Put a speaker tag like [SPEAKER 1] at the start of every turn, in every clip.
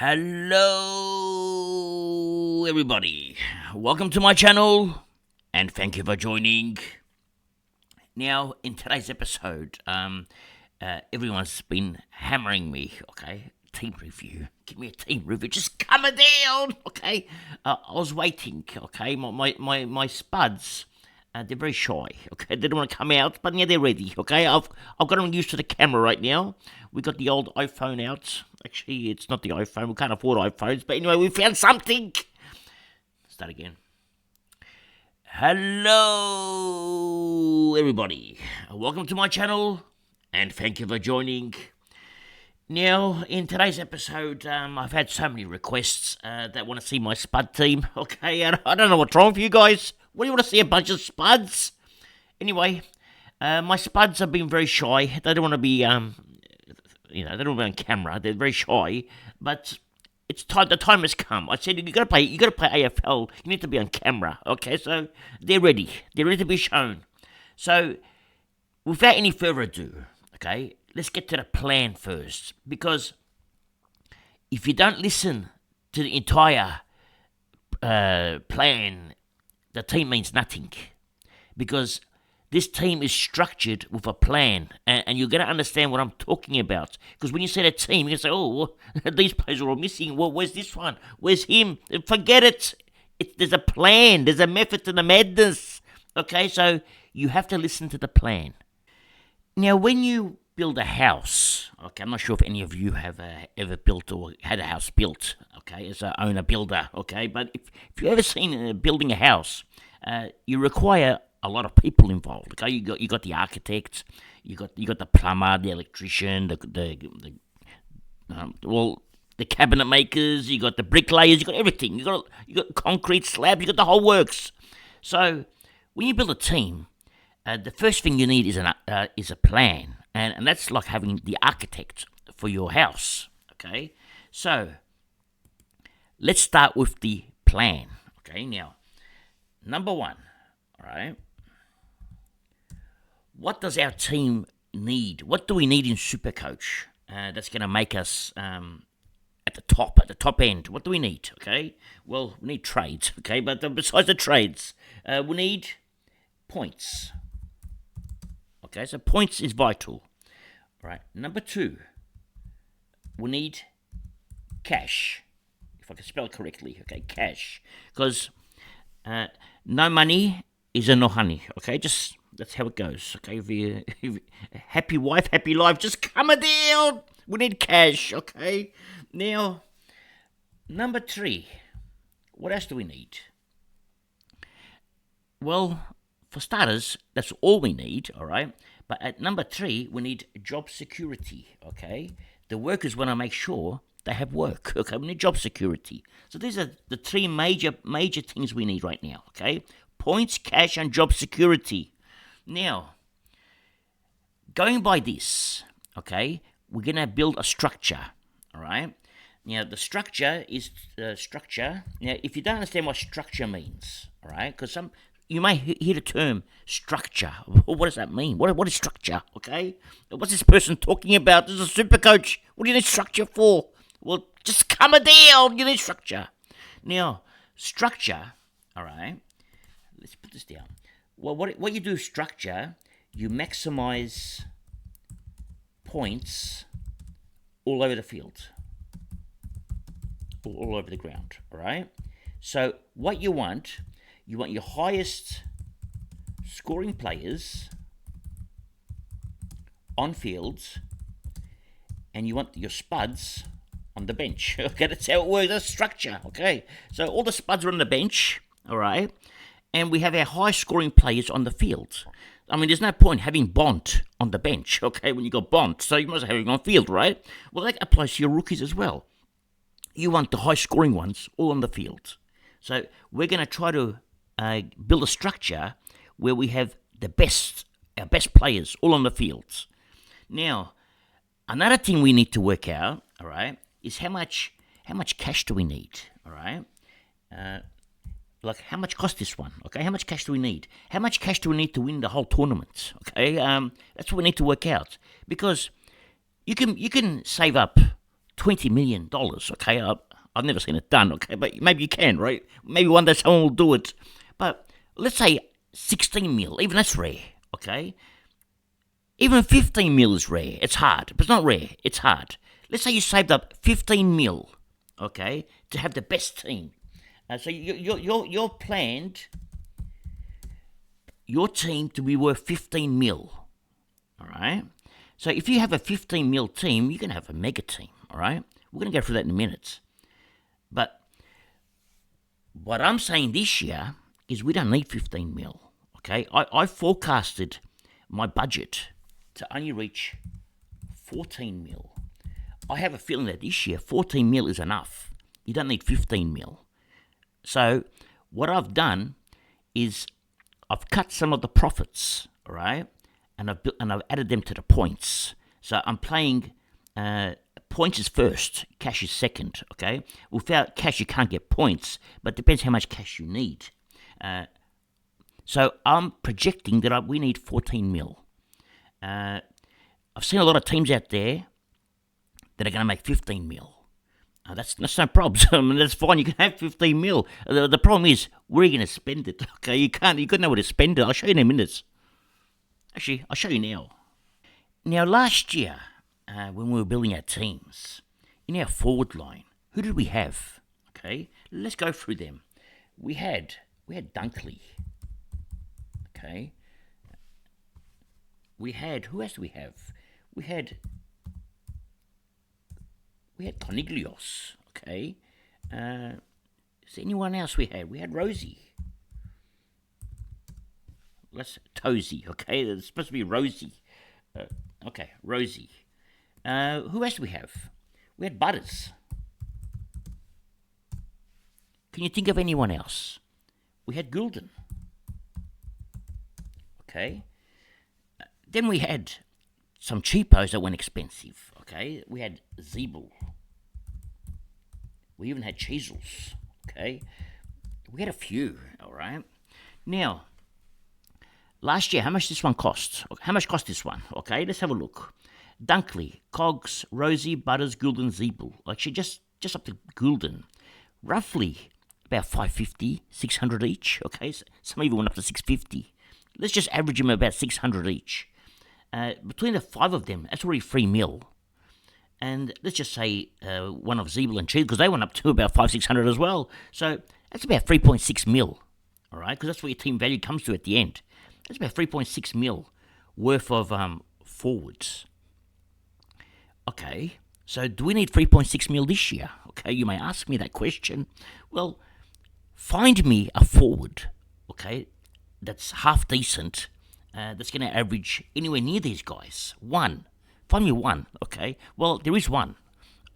[SPEAKER 1] Hello, everybody. Welcome to my channel, and thank you for joining. Now, in today's episode, everyone's been hammering me. Okay, team review. Give me a team review. Just coming down. Okay, I was waiting. Okay, my spuds. They're very shy, okay? They don't want to come out, but yeah, they're ready, okay? I've got them used to the camera right now. We got the old iPhone out. Actually, it's not the iPhone. We can't afford iPhones. But anyway, we found something. Start again. Hello, everybody. Welcome to my channel, and thank you for joining. Now, in today's episode, I've had so many requests that want to see my spud team, okay? And I don't know what's wrong with you guys. What do you want to see, a bunch of spuds? Anyway, my spuds have been very shy. They don't want to be, they don't want to be on camera. They're very shy, but it's time. The time has come. I said you got to play AFL. You need to be on camera, okay? So they're ready. They're ready to be shown. So without any further ado, okay, let's get to the plan first. Because if you don't listen to the entire plan, the team means nothing, because this team is structured with a plan, and you're going to understand what I'm talking about. Because when you say a team, you say, oh, well, these players are all missing. Well, where's this one? Where's him? Forget it. There's a plan. There's a method to the madness. Okay, so you have to listen to the plan. Now, when you build a house, okay, I'm not sure if any of you have ever built or had a house built, okay, as an owner builder, okay, but if you've ever seen building a house, you require a lot of people involved, okay. You got the architect, you got the plumber, the electrician, the cabinet makers, you got the bricklayers, you got everything, you got concrete slabs, you got the whole works. So when you build a team, the first thing you need is a plan, and that's like having the architect for your house, okay? So let's start with the plan, okay? Now, number one, all right? What does our team need? What do we need in Supercoach that's going to make us at the top end? What do we need, okay? Well, we need trades, okay? But besides the trades, we need points. Okay, so points is vital. All right, number two, we need cash. If I can spell it correctly, okay, cash. Because no money is a no honey, okay? Just, that's how it goes, okay? If you happy wife, happy life, just come down. We need cash, okay? Now, number three, what else do we need? Well, for starters, that's all we need, all right? But at number three, we need job security, okay? The workers want to make sure they have work, okay? We need job security. So these are the three major things we need right now, okay? Points, cash, and job security. Now, going by this, okay, we're going to build a structure, all right? Now, the structure is structure. Now, if you don't understand what structure means, all right, because you may hear the term structure. What does that mean? What is structure, okay? What's this person talking about? This is a super coach. What do you need structure for? Well, just come down. You need structure. Now, structure, all right, let's put this down. Well, what you do is structure, you maximize points all over the field, all over the ground, all right? So what you want your highest scoring players on fields, and you want your spuds on the bench. Okay, that's how it works. That's structure. Okay, so all the spuds are on the bench, all right, and we have our high scoring players on the field. I mean, there's no point having Bont on the bench, okay, when you got Bont, so you must have him on field, right? Well, that applies to your rookies as well. You want the high scoring ones all on the field. So we're going to try to build a structure where we have our best players all on the fields. Now, another thing we need to work out, all right, is how much cash do we need, all right? Like, how much cost this one, okay? How much cash do we need? How much cash do we need to win the whole tournament, okay? That's what we need to work out, because you can save up $20 million, okay? I've never seen it done, okay? But maybe you can, right? Maybe one day someone will do it. But let's say 16 mil, even that's rare, okay? Even 15 mil is rare. It's hard, but it's not rare. It's hard. Let's say you saved up 15 mil, okay, to have the best team. So you're planned your team to be worth 15 mil, all right? So if you have a 15 mil team, you're going to have a mega team, all right? We're going to go through that in a minute. But what I'm saying this year is we don't need 15 mil, okay? I forecasted my budget to only reach 14 mil. I have a feeling that this year 14 mil is enough. You don't need 15 mil. So what I've done is I've cut some of the profits, all right, and I've added them to the points. So I'm playing points is first, cash is second, okay? Without cash you can't get points, but it depends how much cash you need. So I'm projecting that we need 14 mil. I've seen a lot of teams out there that are going to make 15 mil. That's no problems. I mean, that's fine. You can have 15 mil. The problem is, where are you going to spend it? Okay, you got to know where to spend it. I'll show you in a minute. Actually, I'll show you now. Now, last year, when we were building our teams, in our forward line, who did we have? Okay, let's go through them. We had Dunkley. Okay. Who else do we have? We had Coniglios, okay? Is there anyone else we had? We had Rosie. Tozy, okay? It's supposed to be Rosie. Okay, Rosie. Who else do we have? We had Butters. Can you think of anyone else? We had Goulden. Okay. Then we had some cheapos that weren't expensive, okay? We had Zeeble. We even had Cheezels, okay? We had a few, all right? Now, last year, how much this one cost? How much cost this one? Okay, let's have a look. Dunkley, Cogs, Rosie, Butters, Goulden, Zeeble. Actually, just up to Goulden. Roughly about 550, 600 each, okay? Some even went up to 650. Let's just average them about 600 each. Between the five of them, that's already 3 mil. And let's just say one of Zeeble and Cheese, because they went up to about 500-600 as well. So that's about 3.6 mil, all right? Because that's where your team value comes to at the end. That's about 3.6 mil worth of forwards. Okay, so do we need 3.6 mil this year? Okay, you may ask me that question. Well, find me a forward, okay, that's half decent, that's going to average anywhere near these guys. One. Find me one, okay? Well, there is one,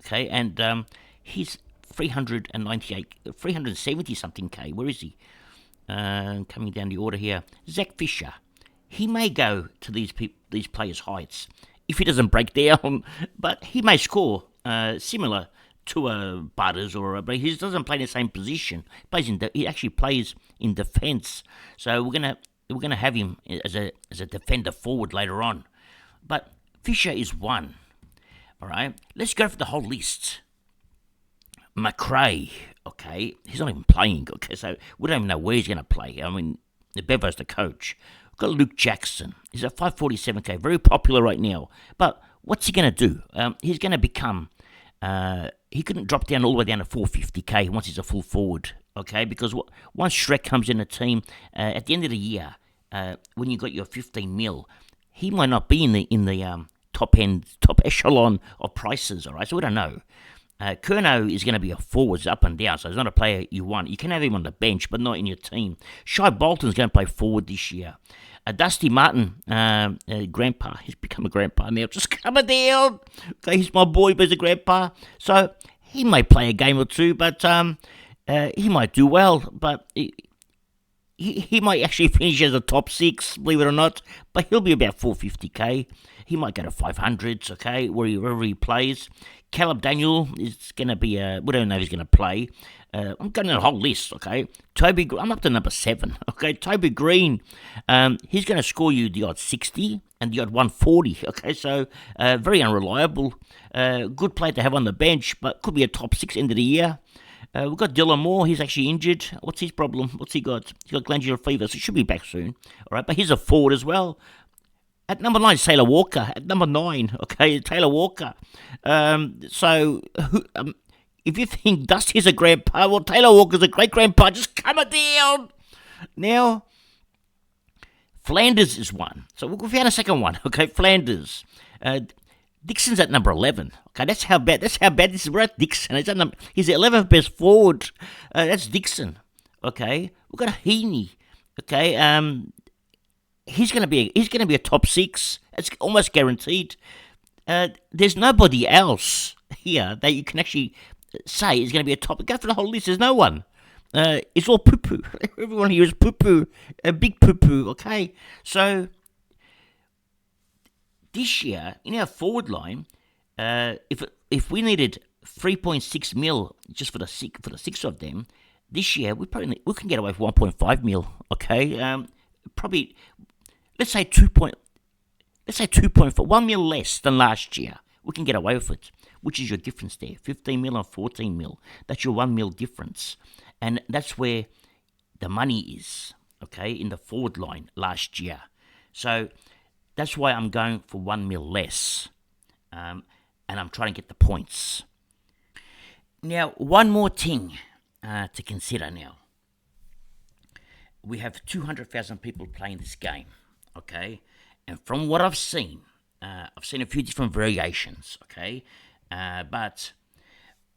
[SPEAKER 1] okay? And he's 370-something K. Where is he? Coming down the order here. Zach Fisher. He may go to these players' heights if he doesn't break down, but he may score similar to a Butters but he doesn't play in the same position. He actually plays in defence. So we're gonna have him as a defender forward later on. But Fisher is one. All right, let's go for the whole list. McRae, okay, he's not even playing. Okay, so we don't even know where he's going to play. I mean, Bevo's the coach. We've got Luke Jackson. He's at 547k, very popular right now. But what's he going to do? He's going to become. He couldn't drop down all the way down to 450k once he's a full forward. Okay, because once Shrek comes in the team at the end of the year, when you got your 15 mil, he might not be in the top echelon of prices. All right, so we don't know. Curnow is going to be a forwards up and down, so he's not a player you want. You can have him on the bench, but not in your team. Shai Bolton's going to play forward this year. Dusty Martin, grandpa, he's become a grandpa now, just coming down. Okay, he's my boy, but he's a grandpa. So he may play a game or two, but he might do well, but he might actually finish as a top 6, believe it or not, but he'll be about 450k. He might go to 500s, okay, wherever he plays. Caleb Daniel is going to be we don't know if he's going to play. I'm going to the whole list, okay. I'm up to number 7, okay. Toby Green, he's going to score you the odd 60, and you got 140. Okay, so very unreliable. Good player to have on the bench, but could be a top 6 end of the year. We've got Dylan Moore. He's actually injured. What's his problem? What's he got? He's got glandular fever, so he should be back soon. All right, but he's a forward as well. At number 9, Taylor Walker. At number 9, okay, Taylor Walker. If you think Dusty's a grandpa, well, Taylor Walker's a great grandpa. Just calm it down. Now, Flanders is one. So we found a second one. Okay, Flanders. Dixon's at number 11. Okay, that's how bad this is. We're at Dixon. He's the 11th best forward. That's Dixon. Okay, we've got Heaney. Okay, he's gonna be a top 6. It's almost guaranteed. There's nobody else here that you can actually say is going to be a top. Go for the whole list. There's no one. It's all poo-poo. Everyone here is poo-poo. A big poo-poo, okay? So, this year, in our forward line, if we needed 3.6 mil just for the 6 of them, this year we can get away with 1.5 mil, okay? Probably, let's say 2.4, 1 mil less than last year. We can get away with it. Which is your difference there? 15 mil and 14 mil. That's your 1 mil difference. And that's where the money is, okay, in the forward line last year. So that's why I'm going for 1 mil less. And I'm trying to get the points. Now, one more thing to consider now. We have 200,000 people playing this game, okay? And from what I've seen a few different variations, okay? But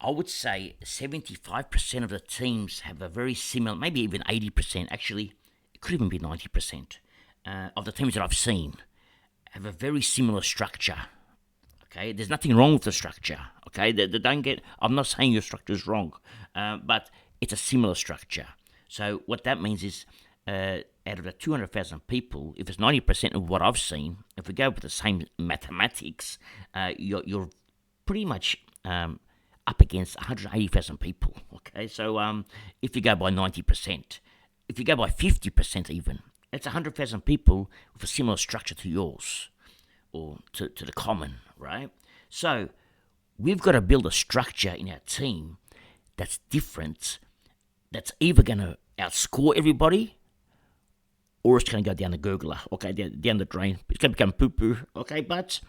[SPEAKER 1] I would say 75% of the teams have a very similar, maybe even 80%, actually, it could even be 90% of the teams that I've seen have a very similar structure, okay? There's nothing wrong with the structure, okay? I'm not saying your structure is wrong, but it's a similar structure. So what that means is, out of the 200,000 people, if it's 90% of what I've seen, if we go with the same mathematics, you're pretty much up against 180,000 people, okay? So if you go by 90%, if you go by 50% even, it's 100,000 people with a similar structure to yours, or to the common, right? So we've got to build a structure in our team that's different, that's either going to outscore everybody, or it's going to go down the gurgler, okay, down the drain. It's going to become poo-poo, okay? But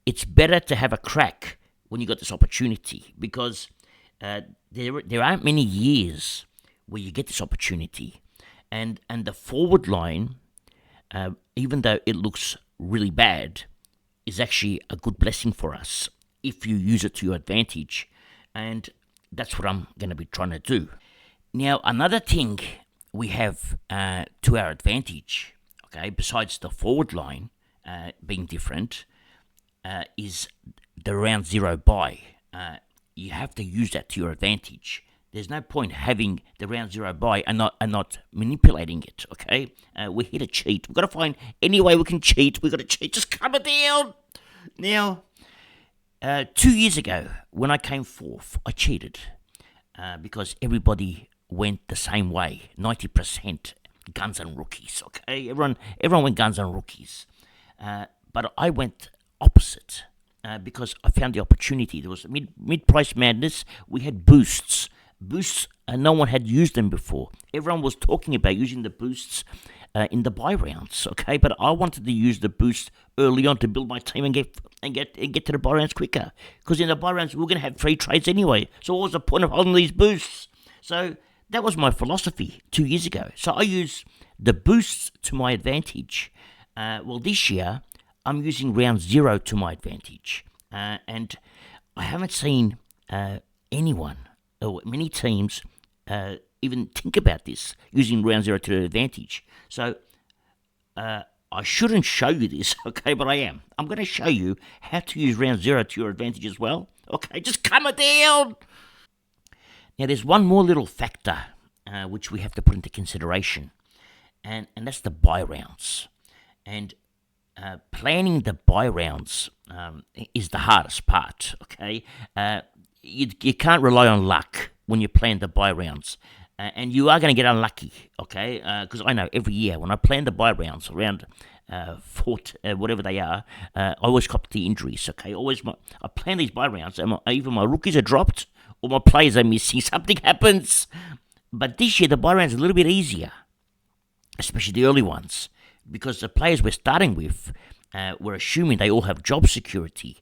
[SPEAKER 1] it's better to have a crack when you got this opportunity, because there aren't many years where you get this opportunity. And the forward line, even though it looks really bad, is actually a good blessing for us if you use it to your advantage. And that's what I'm going to be trying to do. Now, another thing we have to our advantage, okay, besides the forward line being different, is the round 0 bye. You have to use that to your advantage. There's no point having the round 0 bye and not manipulating it, okay? We're here to cheat. We've got to find any way we can cheat. We've got to cheat. Just calm it down. Now, 2 years ago, when I came fourth, I cheated because everybody went the same way. 90% guns and rookies, okay? Everyone went guns and rookies. But I went opposite because I found the opportunity. There was mid-price madness. We had boosts. Boosts, no one had used them before. Everyone was talking about using the boosts in the buy rounds, okay? But I wanted to use the boost early on to build my team and get to the buy rounds quicker. Because in the buy rounds, we're going to have free trades anyway. So what was the point of holding these boosts? So that was my philosophy 2 years ago. So I use the boosts to my advantage. Well, this year, I'm using round 0 to my advantage. And I haven't seen anyone or many teams even think about this, using round 0 to their advantage. So I shouldn't show you this, okay, but I am. I'm going to show you how to use round 0 to your advantage as well. Okay, just calm it down. Now, there's one more little factor which we have to put into consideration, and that's the buy rounds. And planning the buy rounds is the hardest part, okay? You can't rely on luck when you plan the buy rounds. and you are going to get unlucky, okay? Because I know every year when I plan the buy rounds around whatever they are, I always cop the injuries, okay? I plan these buy rounds, and either my rookies are dropped or my players are missing. Something happens. But this year, the buy rounds are a little bit easier, especially the early ones, because the players we're starting with, we're assuming they all have job security.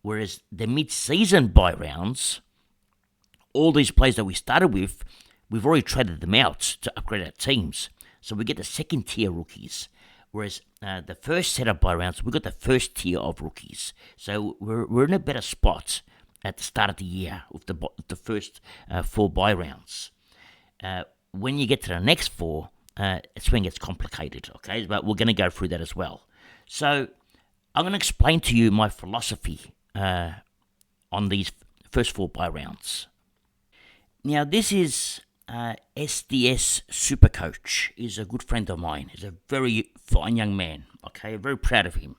[SPEAKER 1] Whereas the mid-season buy rounds, all these players that we started with, we've already traded them out to upgrade our teams. So we get the second tier rookies. Whereas the first set of buy rounds, we got the first tier of rookies. So we're in a better spot at the start of the year with the first 4 buy rounds. When you get to the next 4, it's when it gets complicated, okay? But we're going to go through that as well. So I'm going to explain to you my philosophy on these first 4 buy rounds. Now, this is SDS Supercoach. He's a good friend of mine. He's a very fine young man, okay? Very proud of him.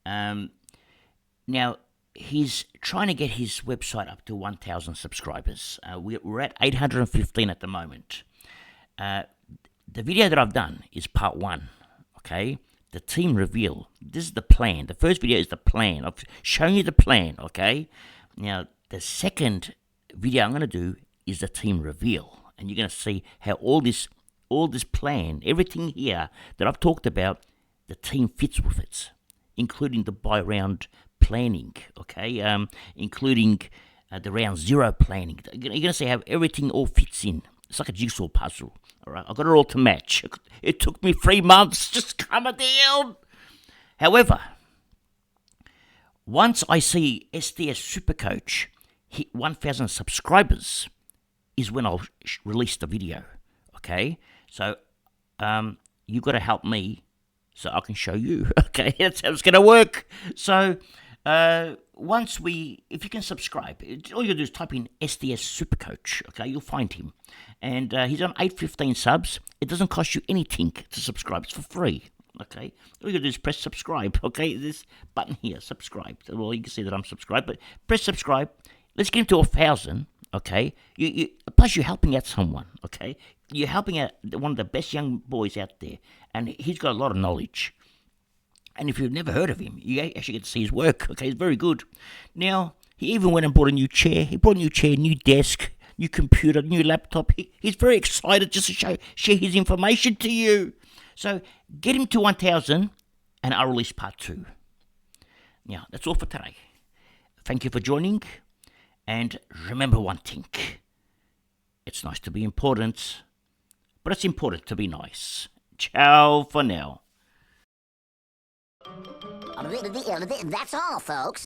[SPEAKER 1] Now, he's trying to get his website up to 1,000 subscribers. We're at 815 at the moment. The video that I've done is part 1, okay? The team reveal. This is the plan. The first video is the plan. I've shown you the plan, okay? Now, the second video I'm going to do is the team reveal. And you're going to see how all this plan, everything here that I've talked about, the team fits with it, including the buy round planning, okay? Including the round 0 planning. You're going to see how everything all fits in. It's like a jigsaw puzzle, all right? I got it all to match. It took me 3 months just coming down. However, once I see SDS Supercoach hit 1,000 subscribers is when I'll release the video, okay? So you got to help me so I can show you, okay? That's how it's going to work. So if you can subscribe, all you do is type in SDS Supercoach, okay? You'll find him. And he's on 815 subs. It doesn't cost you anything to subscribe. It's for free, okay? All you do is press subscribe, okay? This button here, subscribe. Well, you can see that I'm subscribed, but press subscribe. Let's get him to 1,000, okay? Plus, you're helping out someone, okay? You're helping out one of the best young boys out there, and he's got a lot of knowledge. And if you've never heard of him, you actually get to see his work, okay? It's very good. Now, he even went and bought a new chair. He bought a new chair, new desk, new computer, new laptop. He's very excited just to share his information to you. So, get him to 1,000, and I'll release part 2. Now, that's all for today. Thank you for joining. And remember one thing, it's nice to be important, but it's important to be nice. Ciao for now.
[SPEAKER 2] That's all, folks.